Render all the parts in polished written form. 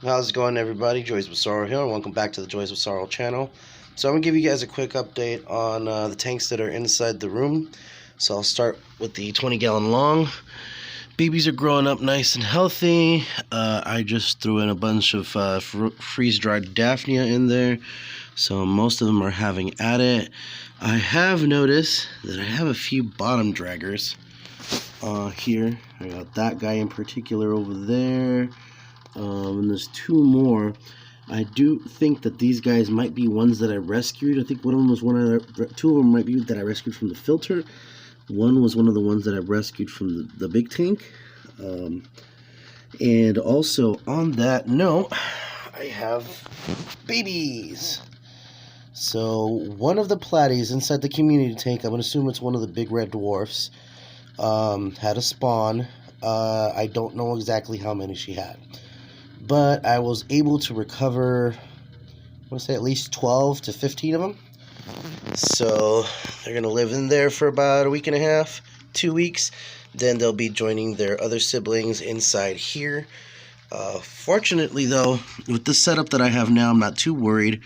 How's it going, everybody? Joys with Sorrow here, and welcome back to the Joys with Sorrow channel. So I'm going to give you guys a quick update on the tanks that are inside the room. So I'll start with the 20-gallon long. Babies are growing up nice and healthy. I just threw in a bunch of freeze-dried Daphnia in there, so most of them are having at it. I have noticed that I have a few bottom draggers here. I got that guy in particular over there. And there's two more. I do think that these guys might be ones that I rescued. I think one of them was two of them might be that I rescued from the filter. One was one of the ones that I rescued from the big tank. And also on that note, I have babies. So one of the platies inside the community tank, I'm going to assume it's one of the big red dwarfs, had a spawn. I don't know exactly how many she had, but I was able to recover, I want to say at least 12 to 15 of them. So they're going to live in there for about a week and a half, 2 weeks. Then they'll be joining their other siblings inside here. Fortunately, though, with the setup that I have now, I'm not too worried.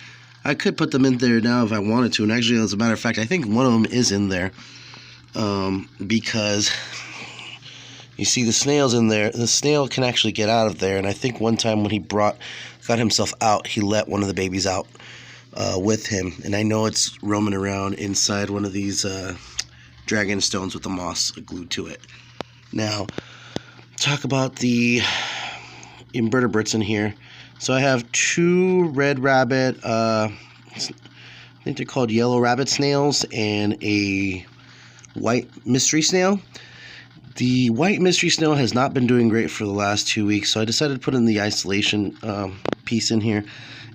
I could put them in there now if I wanted to. And actually, as a matter of fact, I think one of them is in there. Because you see the snails in there. The snail can actually get out of there. And I think one time when he got himself out, he let one of the babies out with him. And I know it's roaming around inside one of these dragon stones with the moss glued to it. Now, talk about the invertebrates in here. So I have two red rabbit, I think they're called yellow rabbit snails, and a white mystery snail. The white mystery snail has not been doing great for the last 2 weeks, so I decided to put in the isolation piece in here.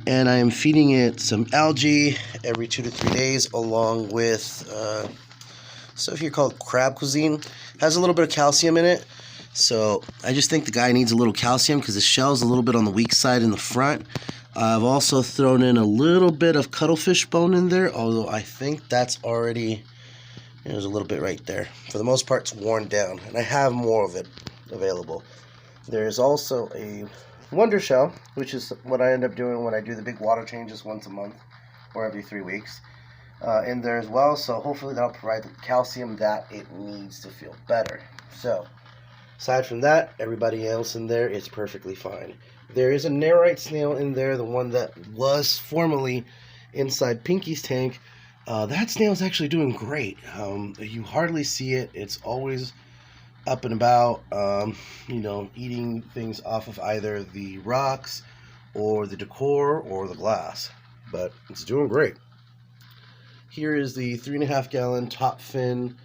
And I am feeding it some algae every 2 to 3 days, along with stuff here called crab cuisine. It has a little bit of calcium in it, so I just think the guy needs a little calcium because the shell's a little bit on the weak side in the front. I've also thrown in a little bit of cuttlefish bone in there, although I think that's already... There's a little bit right there. For the most part, it's worn down, and I have more of it available. There's also a wonder shell, which is what I end up doing when I do the big water changes once a month or every 3 weeks, in there as well. So hopefully that'll provide the calcium that it needs to feel better. So aside from that, everybody else in there is perfectly fine. There is a narite snail in there, the one that was formerly inside Pinky's tank. That snail's actually doing great. You hardly see it. It's always up and about, eating things off of either the rocks or the decor or the glass. But it's doing great. Here is the 3.5-gallon top fin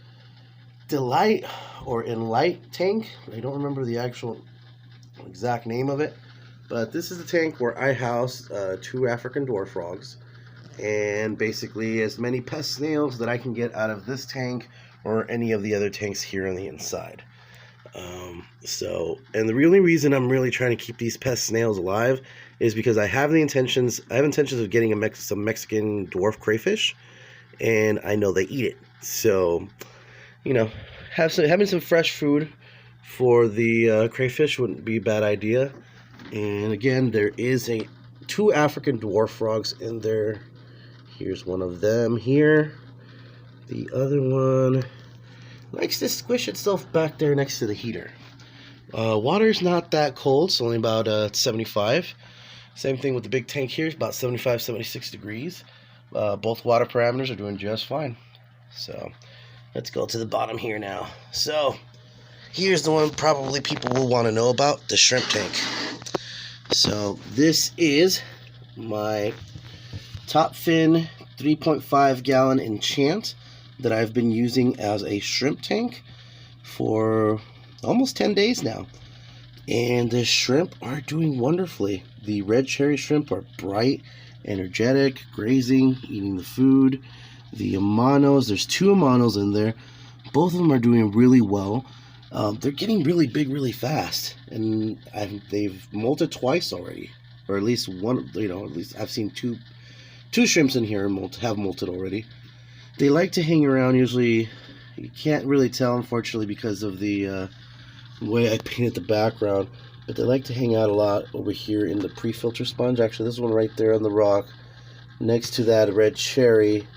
Delight or Enlight tank. I don't remember the actual exact name of it, but this is the tank where I house 2 African dwarf frogs. And basically as many pest snails that I can get out of this tank or any of the other tanks here on the inside. And the only reason I'm really trying to keep these pest snails alive is because I have intentions of getting some Mexican dwarf crayfish, and I know they eat it. So, having some fresh food for the crayfish wouldn't be a bad idea. And again, there is 2 African dwarf frogs in there. Here's one of them here. The other one likes to squish itself back there next to the heater. Water's not that cold. It's only about 75. Same thing with the big tank here. It's about 75, 76 degrees. Both water parameters are doing just fine. So let's go to the bottom here now. So here's the one probably people will want to know about, the shrimp tank. So this is my top fin 3.5-gallon enchant that I've been using as a shrimp tank for almost 10 days now. And the shrimp are doing wonderfully. The red cherry shrimp are bright, energetic, grazing, eating the food. The amanos, there's 2 amanos in there. Both of them are doing really well. They're getting really big really fast, and they've molted twice already, or at least one. At least I've seen two shrimps in here have molted already. They like to hang around. Usually, you can't really tell, unfortunately, because of the way I painted the background. But they like to hang out a lot over here in the pre-filter sponge. Actually, this one right there on the rock, next to that red cherry.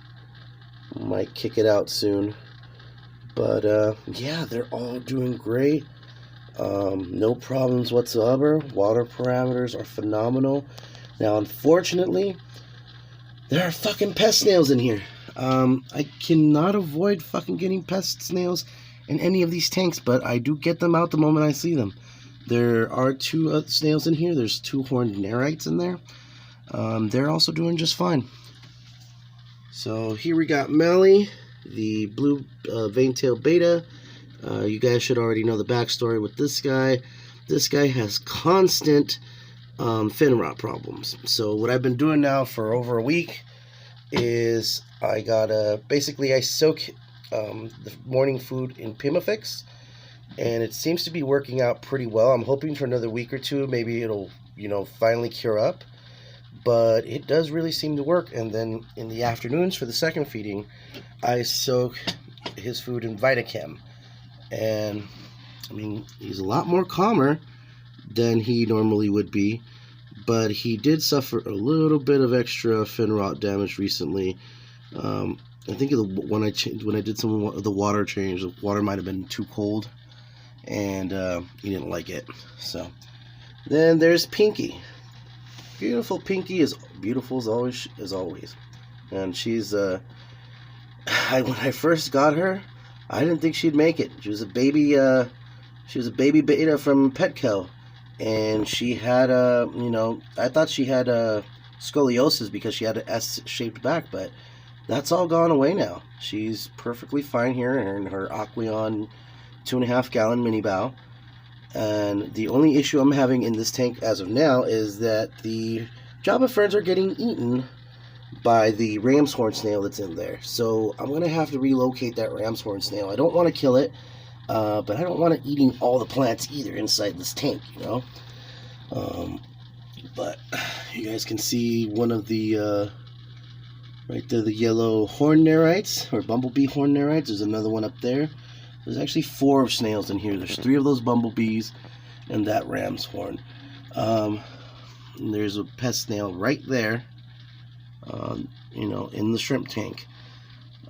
Might kick it out soon. But yeah, they're all doing great. No problems whatsoever. Water parameters are phenomenal. Now, unfortunately, there are fucking pest snails in here. I cannot avoid fucking getting pest snails in any of these tanks, but I do get them out the moment I see them. There are two snails in here. There's 2 horned nerites in there. They're also doing just fine. So here we got Melly, the blue vein-tailed beta. You guys should already know the backstory with this guy. This guy has constant fin rot problems. So what I've been doing now for over a week is I got basically I soak the morning food in Pimafix, and it seems to be working out pretty well. I'm hoping for another week or two, maybe it'll finally cure up, but it does really seem to work. And then in the afternoons for the second feeding, I soak his food in Vitachem, and I mean, he's a lot more calmer than he normally would be, but he did suffer a little bit of extra fin rot damage recently. I think when I did some of the water change, the water might have been too cold, and he didn't like it. So then there's Pinky. Beautiful Pinky, is beautiful as always, and she's when I first got her, I didn't think she'd make it. She was a baby beta from Petco, and she had I thought she had scoliosis because she had an S-shaped back, but that's all gone away now. She's perfectly fine here in her Aqueon 2.5 gallon mini bow. And the only issue I'm having in this tank as of now is that the Java ferns are getting eaten by the ram's horn snail that's in there. So I'm going to have to relocate that ram's horn snail. I don't want to kill it, but I don't want it eating all the plants either inside this tank, But you guys can see one of the right there, the yellow horn nerites, or bumblebee horn nerites. There's another one up there. There's actually 4 snails in here. There's 3 of those bumblebees and that ram's horn. And there's a pest snail right there, in the shrimp tank.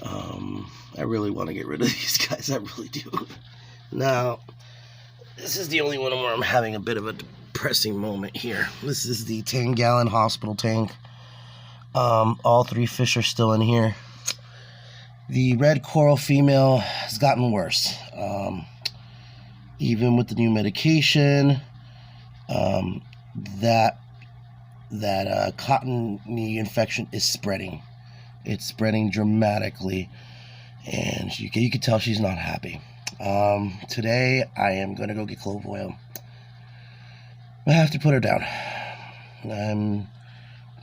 I really want to get rid of these guys. I really do. Now, this is the only one where I'm having a bit of a depressing moment here. This is the 10-gallon hospital tank. All 3 fish are still in here. The red coral female has gotten worse. Even with the new medication, that cottony infection is spreading. It's spreading dramatically, and you can tell she's not happy. Today I am going to go get clove oil. I have to put her down. I'm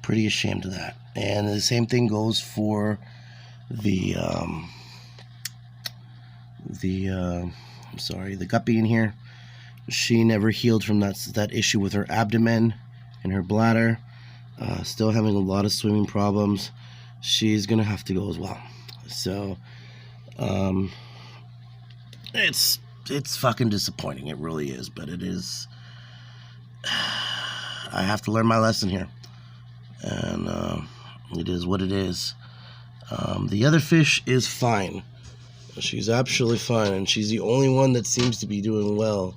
pretty ashamed of that. And the same thing goes for the guppy in here. She never healed from that issue with her abdomen and her bladder. Still having a lot of swimming problems. She's gonna have to go as well. So it's fucking disappointing. It really is, but it is. I have to learn my lesson here, and it is what it is. The other fish is fine. She's absolutely fine, and she's the only one that seems to be doing well.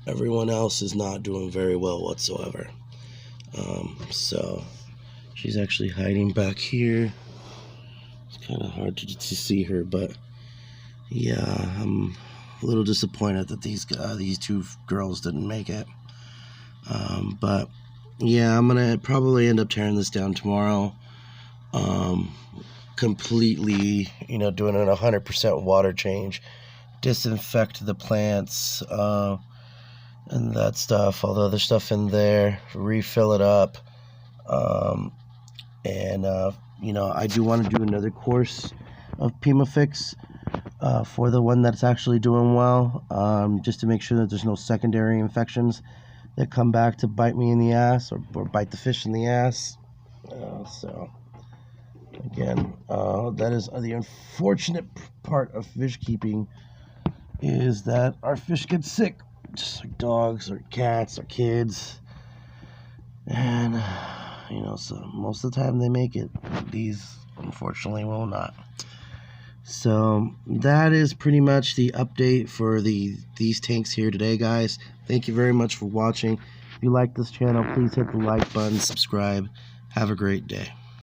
Everyone else is not doing very well whatsoever. So she's actually hiding back here. It's kind of hard to see her, but yeah, I'm a little disappointed that these 2 girls didn't make it. But yeah, I'm gonna probably end up tearing this down tomorrow. Completely, doing an 100% water change, disinfect the plants, and that stuff, all the other stuff in there, refill it up, and I do want to do another course of Pimafix for the one that's actually doing well, just to make sure that there's no secondary infections that come back to bite me in the ass or bite the fish in the ass. So again, that is the unfortunate part of fish keeping, is that our fish get sick just like dogs or cats or kids. And, you know, so most of the time they make it. These, unfortunately, will not. So that is pretty much the update for these tanks here today, guys. Thank you very much for watching. If you like this channel, please hit the like button, subscribe. Have a great day.